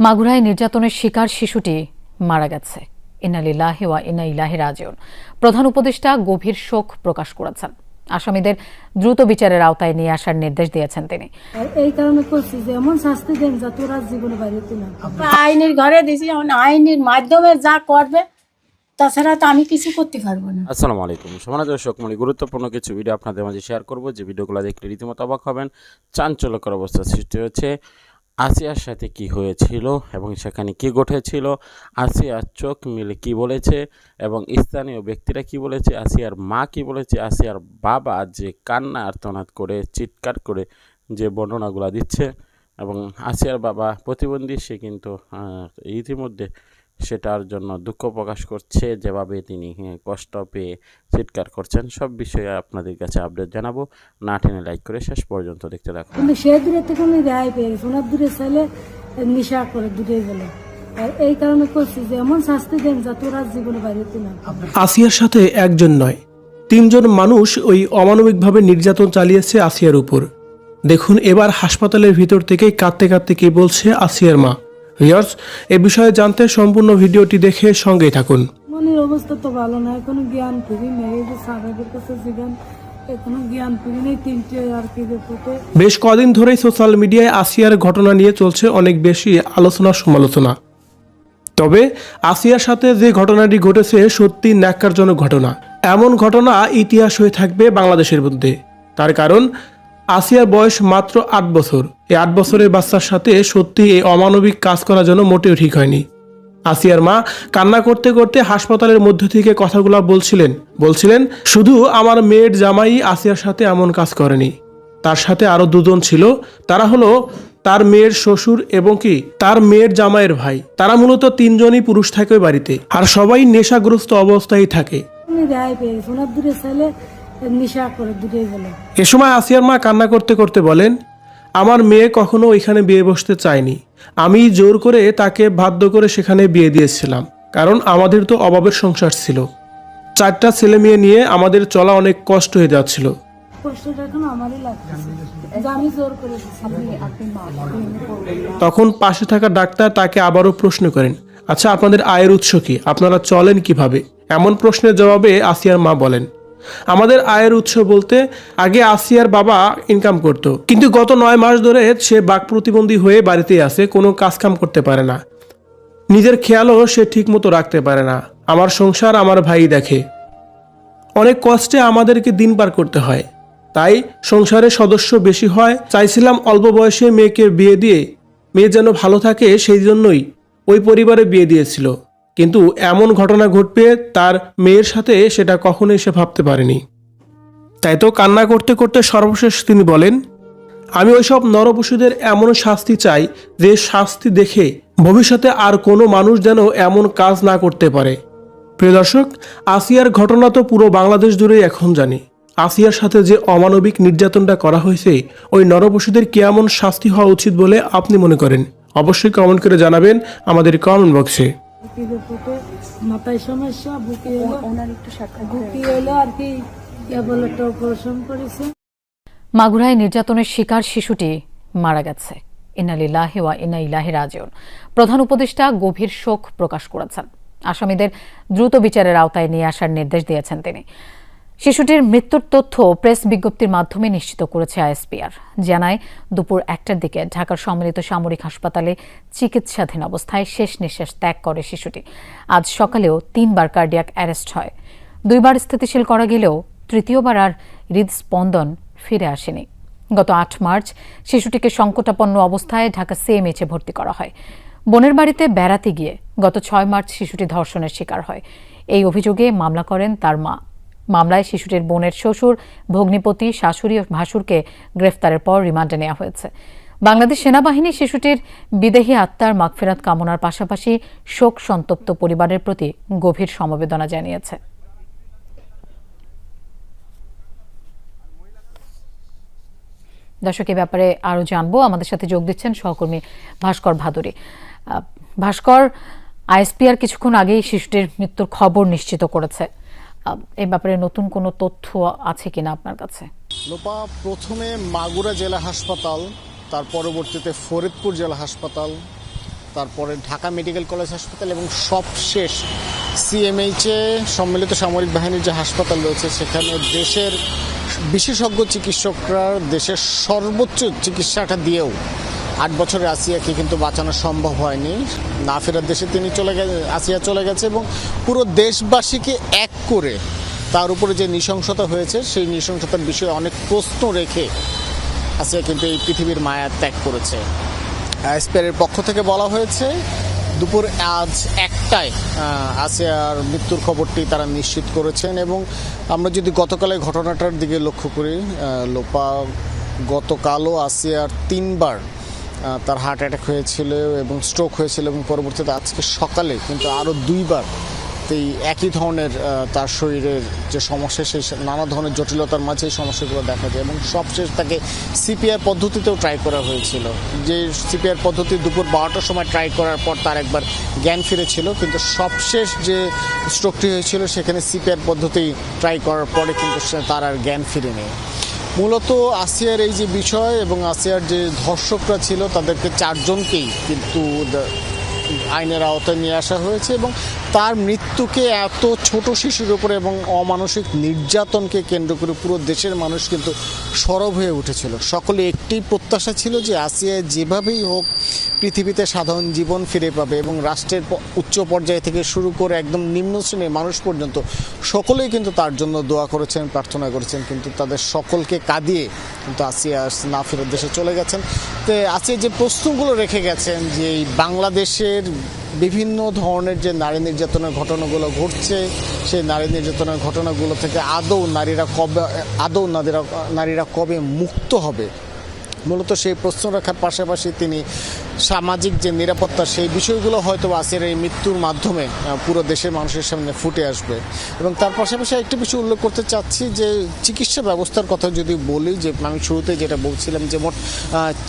মাগুরায় নির্যাতনের শিকার শিশুটি মারা গেছে। ইন্না লিল্লাহি ওয়া ইন্না ইলাইহি রাজিউন। প্রধান উপদেষ্টা গভীর শোক প্রকাশ করেছেন। আসামিদের দ্রুত বিচারের আওতায় নিয়ে আসার নির্দেশ দিয়েছেন তিনি। এই কারণে করছি যে এমন শাস্তি দেন যাতে ওরা জীবনে বাইরে না। আইনের ঘরে দিয়েছি, আইনের মাধ্যমে যা করবে, তাছাড়া তো আমি কিছু করতে পারবো না। আসসালামু আলাইকুম সম্মানিত দর্শক, গুরুত্বপূর্ণ কিছু ভিডিও আপনাদের মাঝে শেয়ার করব, যে ভিডিওগুলো দেখলে রীতিমতো অবাক হবেন। চাঞ্চল্যকর অবস্থা সৃষ্টি হয়েছে। আসিয়ার সাথে কি হয়েছিল এবং সেখানে কি ঘটেছিল, আসিয়ার চোখ মিলে কি বলেছে এবং স্থানীয় ব্যক্তিরা কি বলেছে, আসিয়ার মা কি বলেছে, আসিয়ার বাবা যে কান্না আর্তনাদ করে চিৎকার করে যে বর্ণনাগুলো দিচ্ছে, এবং আসিয়ার বাবা প্রতিবন্ধী, সে কিন্তু ইতিমধ্যে সেটার জন্য দুঃখ প্রকাশ করছে, যেভাবে তিনি কষ্ট পেয়ে চিৎকার করছেন। সব বিষয়ে আপনাদের কাছে আপডেট জানাবো, না টেনে লাইক করে শেষ পর্যন্ত দেখতে থাকুন। কিন্তু সে দূরে থেকে উনি রেহাই পেয়ে গেছে, ওনার দূরে ছেলে নেশা করে দূরে গেল। আর এই কারণে করছি যে এমন শাস্তি দেন যাতে ওরা জীবনে বাইরে না। আসিয়ার সাথে একজন নয়, 3 জন মানুষ ওই অমানবিকভাবে নির্যাতন চালিয়েছে আসিয়ার উপর। দেখুন এবার হাসপাতালের ভিতর থেকেই কাঁদতে কাঁদতে কে বলছে আসিয়ার মা। ভিউয়ার্স, এ বিষয়ে জানতে সম্পূর্ণ ভিডিওটি দেখে সঙ্গেই থাকুন। মনের অবস্থা তো ভালো না, এখনো জ্ঞান ফিরি নেই। এই যে সাহেবের কাছে জিজ্ঞান, এখনো জ্ঞান ফিরি নেই। 3টে আর কি রিপোর্টে বেশ কদিন ধরেই সোশ্যাল মিডিয়ায় আসিয়ার ঘটনা নিয়ে চলছে অনেক বেশি আলোচনা সমালোচনা। তবে আসিয়ার সাথে যে ঘটনাটি ঘটেছে সত্যি ন্যাক্কারজনক ঘটনা। এমন ঘটনা ইতিহাস হয়ে থাকবে বাংলাদেশের মধ্যে। তার কারণ আসিয়ার বয়স মাত্র 8 বছর। এই 8 বছরের বাচ্চার সাথে সত্যি এই অমানবিক কাজ করার জন্য মোটেও ঠিক হয়নি। আসিয়ার মা কান্না করতে করতে হাসপাতালের মধ্য থেকে কথাগুলো বলছিলেন শুধু আমার মেয়ের জামাই আসিয়ার সাথে এমন কাজ করেনি, তার সাথে আরো 2 জন ছিল। তারা হলো তার মেয়ের শ্বশুর এবং কি তার মেয়ের জামাইয়ের ভাই। তারা মূলত 3 জনই পুরুষ থাকে বাড়িতে, আর সবাই নেশাগ্রস্ত অবস্থায় থাকে। উনি রেহাই পেয়ে গেছে, ওনার দূরে ছেলে নেশা করে দূরে গেল। এ সময় আসিয়ার মা কান্না করতে করতে বলেন, আমার মেয়ে কখনো এখানে বিয়ে বসতে চায়নি। আমি জোর করে তাকে বাধ্য করে সেখানে বিয়ে দিয়েছিলাম, কারণ আমাদের তো অভাবের সংসার ছিল। 4টা ছেলে মেয়ে নিয়ে আমাদের চলা অনেক কষ্ট হয়ে যাচ্ছিল। কষ্টটা এখন আমারই লাগতেছে যে আমি জোর করে দিচ্ছি। তখন পাশে থাকা ডাক্তার তাকে আবারও প্রশ্ন করেন, আচ্ছা আপনাদের আয়ের উৎস কি, আপনারা চলেন কিভাবে? এমন প্রশ্নের জবাবে আসিয়ার মা বলেন, আমাদের আয়ের উৎস বলতে আগে আসিয়ার বাবা ইনকাম করত, কিন্তু গত 9 মাস ধরে সে বাক প্রতিবন্ধী হয়ে বাড়িতেই আছে, কোনো কাজকাম করতে পারে না। নিজের খেয়ালও সে ঠিক মতো রাখতে পারে না। আমার সংসার আমার ভাই দেখে। অনেক কষ্টে আমাদেরকে দিন পার করতে হয়, তাই সংসারের সদস্য বেশি হয়। চাইছিলাম অল্প বয়সে মেয়েকে বিয়ে দিয়ে মেয়ে যেন ভালো থাকে, সেই জন্যই ওই পরিবারে বিয়ে দিয়েছিল। কিন্তু এমন ঘটনা ঘটবে তার মেয়ের সাথে, সেটা কখনোই সে ভাবতে পারেনি। তাই তো কান্না করতে করতে সর্বশেষ তিনি বলেন, আমি ওইসব নরপশুদের এমন শাস্তি চাই যে শাস্তি দেখে ভবিষ্যতে আর কোনো মানুষ যেন এমন কাজ না করতে পারে। প্রিয় দর্শক, আসিয়ার ঘটনা তো পুরো বাংলাদেশ জুড়েই এখন জানি। আসিয়ার সাথে যে অমানবিক নির্যাতনটা করা হয়েছে, ওই নরপশুদের কেমন শাস্তি হওয়া উচিত বলে আপনি মনে করেন? অবশ্যই কমেন্ট করে জানাবেন আমাদের কমেন্ট বক্সে। মাথায় সমস্যা, বুকে এলো আর কি কেবল একটা অপারেশন করেছে। মাগুরায় নির্যাতনের শিকার শিশুটি মারা গেছে। ইন্না লিল্লাহি ওয়া ইন্না ইলাইহি রাজিউন। প্রধান উপদেষ্টা গভীর শোক প্রকাশ করেছেন। আসামিদের দ্রুত বিচারের আওতায় নিয়ে আসার নির্দেশ দিয়েছেন তিনি। শিশুটির মৃত্যুর তথ্য প্রেস বিজ্ঞপ্তির মাধ্যমে নিশ্চিত করেছে আইএসপিআর। জানায় দুপুর 1টার দিকে ঢাকার সম্মিলিত সামরিক হাসপাতালে চিকিৎসাধীন অবস্থায় শেষ নিঃশ্বাস ত্যাগ করে শিশুটি। আজ সকালেও 3বার কার্ডিয়াক অ্যারেস্ট হয়। 2বার স্থিতিশীল করা গেলেও 3য়বার আর হৃদস্পন্দন ফিরে আসেনি। গত 8 মার্চ শিশুটিকে সংকটাপন্ন অবস্থায় ঢাকা সিএমএইচে ভর্তি করা হয়। বোনের বাড়িতে বেড়াতে গিয়ে গত 6 মার্চ শিশুটি ধর্ষণের শিকার হয়। এই অভিযোগে মামলা করেন তার মা। মামলায় শিশুটির বোনের শ্বশুর, ভগ্নিপতি, শাশুড়ি ও ভাসুরকে গ্রেফতারের পর রিমান্ডে নেওয়া হয়েছে। বাংলাদেশ সেনাবাহিনী শিশুটির বিদেহী আত্মার মাগফিরাত কামনার পাশাপাশি শোক সন্তপ্ত পরিবারের প্রতি গভীর সমবেদনা জানিয়েছে। দর্শক, এ ব্যাপারে আরো জানবো। আমাদের সাথে যোগ দিচ্ছেন সহকর্মী ভাস্কর ভাদুরী। ভাস্কর, আইএসপিআর কিছুক্ষণ আগেই শিশুটির মৃত্যুর খবর নিশ্চিত করেছে। এই ব্যাপারে নতুন কোনো তথ্য আছে কিনা আপনার কাছে? লোপা, প্রথমে মাগুরা জেলা হাসপাতাল, তার পরবর্তীতে ফরিদপুর জেলা হাসপাতাল, তারপরে ঢাকা মেডিকেল কলেজ হাসপাতাল এবং সবশেষ সিএমএইচে সম্মিলিত সামরিক বাহিনীর যে হাসপাতাল রয়েছে সেখানে দেশের বিশেষজ্ঞ চিকিৎসকরা দেশের সর্বোচ্চ চিকিৎসাটা দিয়েও 8 বছরের আসিয়াকে কিন্তু বাঁচানো সম্ভব হয়নি। না ফেরার দেশে আসিয়া চলে গেছে এবং পুরো দেশবাসীকে এক করে তার উপরে যে নৃশংসতা হয়েছে সেই নৃশংসতার বিষয়ে অনেক প্রশ্ন রেখে আসিয়া কিন্তু এই পৃথিবীর মায়া ত্যাগ করেছে। স্পেয়ারের পক্ষ থেকে বলা হয়েছে দুপুর আজ 1টায় আসিয়ার মৃত্যুর খবরটি তারা নিশ্চিত করেছেন। এবং আমরা যদি গতকালের ঘটনাটার দিকে লক্ষ্য করি, লোপা গতকালও আসিয়ার 3বার তার হার্ট অ্যাটাক হয়েছিল এবং স্ট্রোক হয়েছিল এবং পরবর্তীতে আজকে সকালে কিন্তু আরও 2বার এই একই ধরনের তার শরীরের যে সমস্যা সেই নানা ধরনের জটিলতার মাঝে এই সমস্যাগুলো দেখা যায়। এবং সবশেষ তাকে সিপিআর পদ্ধতিতেও ট্রাই করা হয়েছিল, যে সিপিআর পদ্ধতি দুপুর 12টার সময় ট্রাই করার পর তার একবার জ্ঞান ফিরেছিল, কিন্তু সবশেষ যে স্ট্রোকটি হয়েছিল সেখানে সিপিআর পদ্ধতি ট্রাই করার পরে কিন্তু তার আর জ্ঞান ফিরেনি। মূলত আসিয়ার এই যে বিষয় এবং আসিয়ার যে ধর্ষকরা ছিল তাদেরকে 4 জনকেই কিন্তু আইনের আওতায় নিয়ে আসা হয়েছে এবং তার মৃত্যুকে এত ছোট শিশুর উপরে এবং অমানসিক নির্যাতনকে কেন্দ্র করে পুরো দেশের মানুষ কিন্তু সরব হয়ে উঠেছিল। সকলে একটি প্রত্যাশা ছিল যে আসিয়া যেভাবেই হোক পৃথিবীতে সাধারণ জীবন ফিরে পাবে এবং রাষ্ট্রের উচ্চ পর্যায় থেকে শুরু করে একদম নিম্ন শ্রেণীর মানুষ পর্যন্ত সকলেই কিন্তু তার জন্য দোয়া করেছেন, প্রার্থনা করেছেন, কিন্তু তাদের সকলকে কাঁদিয়ে কিন্তু আসিয়া না ফেরার দেশে চলে গেছেন। তো আসিয়া যে প্রশ্নগুলো রেখে গেছেন যে এই বাংলাদেশের বিভিন্ন ধরনের যে নারী নির্যাতনের ঘটনাগুলো ঘটছে সেই নারী নির্যাতনের ঘটনাগুলো থেকে আদৌ নারীরা কবে মুক্ত হবে, মূলত সেই প্রশ্ন রাখার পাশাপাশি তিনি সামাজিক যে নিরাপত্তা সেই বিষয়গুলো হয়তো আসিয়ার এই মৃত্যুর মাধ্যমে পুরো দেশের মানুষের সামনে ফুটে আসবে। এবং তার পাশাপাশি একটি বিষয় উল্লেখ করতে চাচ্ছি যে চিকিৎসা ব্যবস্থার কথা যদি বলি, যে আমি শুরুতে যেটা বলছিলাম যে মোট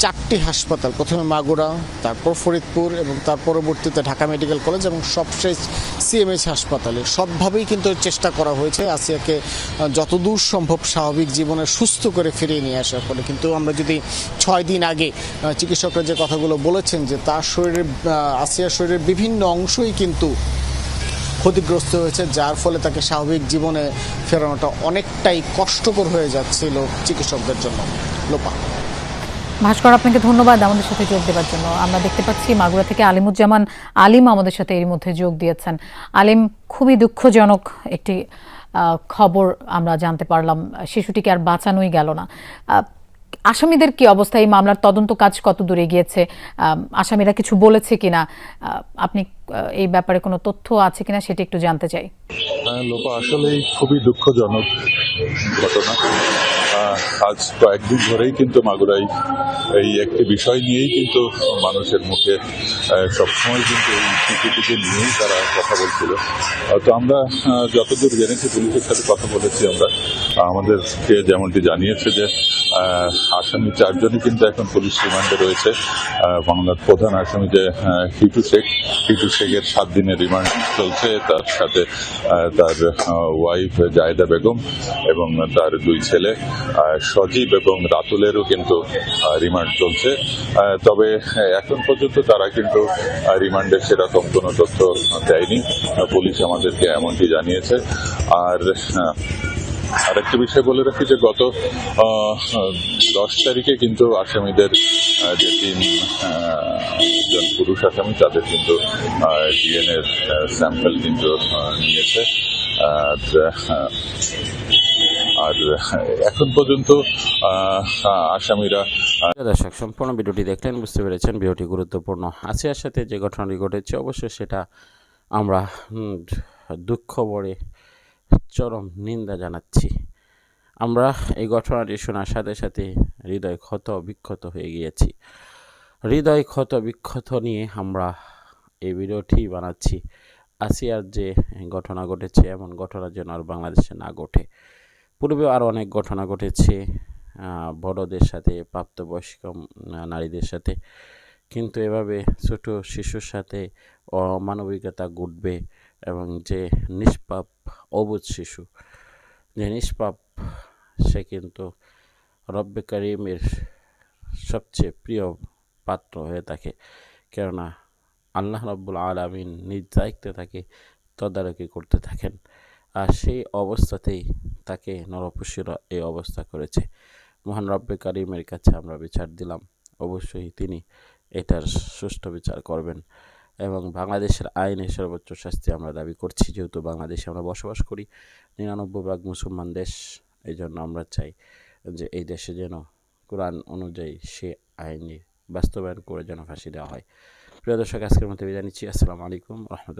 4টি হাসপাতাল, প্রথমে মাগুরা, তারপর ফরিদপুর এবং তার পরবর্তীতে ঢাকা মেডিকেল কলেজ এবং সবশেষ সিএমএইচ হাসপাতালে সবভাবেই কিন্তু চেষ্টা করা হয়েছে আসিয়াকে যতদূর সম্ভব স্বাভাবিক জীবনে সুস্থ করে ফিরিয়ে নিয়ে আসার ফলে। কিন্তু আমরা যদি 6 দিন আগে চিকিৎসকরা যে কথাগুলো বলেছেন যে তার আসিয়ার শরীরের বিভিন্ন অংশই কিন্তু ক্ষতিগ্রস্ত হয়েছে, যার ফলে তাকে স্বাভাবিক জীবনে ফেরানোটা অনেকটাই কষ্টকর হয়ে যাচ্ছিল চিকিৎসকদের জন্য। লোপা। ভাস্কর, আপনাকে ধন্যবাদ আমাদের সাথে যোগ দেওয়ার জন্য। আমরা দেখতে পাচ্ছি মাগুরা থেকে আলিমুজ্জামান আলিম আমাদের সাথে এর মধ্যে যোগ দিয়েছেন। আলিম, খুবই দুঃখজনক একটি খবর আমরা জানতে পারলাম, শিশুটিকে আর বাঁচানোই গেল না। আসামিদের কি অবস্থা, এই মামলার তদন্ত কাজ কত দূরে গিয়েছে, আসামিরা কিছু বলেছে কিনা, আপনি এই ব্যাপারে কোনো তথ্য আছে কিনা সেটা একটু জানতে চাই। লোপা, আসলেই খুবই দুঃখজনক ঘটনা। আজ কয়েকদিন ধরেই কিন্তু মাগুরায় এই একটি বিষয় নিয়েই কিন্তু মানুষের মুখে সবসময় কিন্তু এই শিশুটিকে নিয়েই তারা কথা বলছিল। তো আমরা যতদূর জেনেছি, পুলিশের সাথে কথা বলেছি আমরা, আমাদেরকে যেমনটি জানিয়েছে যে আসামি 4 জনই কিন্তু এখন পুলিশ রিমান্ডে রয়েছে। বাংলার প্রধান আসামি যে হিটু শেখের 7 দিনের রিমান্ড চলছে, তার সাথে তার ওয়াইফ জায়েদা বেগম এবং তার 2 ছেলে সজীব এবং রাতুলেরও কিন্তু রিমান্ড চলছে। তবে এখন পর্যন্ত তারা কিন্তু রিমান্ডের সেরকম কোনো তথ্য দেয়নি, পুলিশ আমাদেরকে এমনটি জানিয়েছে। আর একটা বিষয় বলে রাখি যে গত 10 তারিখে কিন্তু আসামিদের যে 3 জন পুরুষ আসামি তাদের কিন্তু ডিএনএ স্যাম্পল কিন্তু নিয়েছে। আর এখন পর্যন্ত আসামিরা। দর্শক, সম্পূর্ণ ভিডিওটি দেখলেন, বুঝতে পেরেছেন ভিডিওটি গুরুত্বপূর্ণ। আসিয়ার সাথে যে ঘটনাটি ঘটেছে অবশ্যই সেটা আমরা দুঃখ ভরে চরম নিন্দা জানাচ্ছি। আমরা এই ঘটনাটি শোনার সাথে সাথে হৃদয় ক্ষত বিক্ষত হয়ে গিয়েছি। হৃদয় ক্ষত বিক্ষত নিয়ে আমরা এই ভিডিওটি বানাচ্ছি। আসিয়ার যে ঘটনা ঘটেছে এমন ঘটনা যেন আর বাংলাদেশে না ঘটে। পূর্বেও আরও অনেক ঘটনা ঘটেছে বড়দের সাথে, প্রাপ্তবয়স্ক নারীদের সাথে, কিন্তু এভাবে ছোট শিশুর সাথে অমানবিকতা ঘটবে এবং যে নিষ্পাপ অবুঝ শিশু, যে নিষ্পাপ, সে কিন্তু রব্বে কারিমের সবচেয়ে প্রিয় পাত্র হয়ে থাকে। কেননা আল্লাহ রাব্বুল আলামিন নিজ দায়িত্বে তাকে তদারকি করতে থাকেন। আর সেই অবস্থাতেই তাকে নরপশুরা এই অবস্থা করেছে। মহান রব্বে কারিমের কাছে আমরা বিচার দিলাম, অবশ্যই তিনি এটার সুষ্ঠু বিচার করবেন এবং বাংলাদেশের আইনে সর্বোচ্চ শাস্তি আমরা দাবি করছি। যেহেতু বাংলাদেশে আমরা বসবাস করি, 99% মুসলমান দেশ, এই জন্য আমরা চাই যে এই দেশে যেন কোরআন অনুযায়ী সে আইনে বাস্তবায়ন করে যেন ফাঁসি দেওয়া হয়। প্রিয় দর্শক, আজকের মতো বিদায় নিচ্ছি। আসসালামু আলাইকুম রহমতুল্লাহ।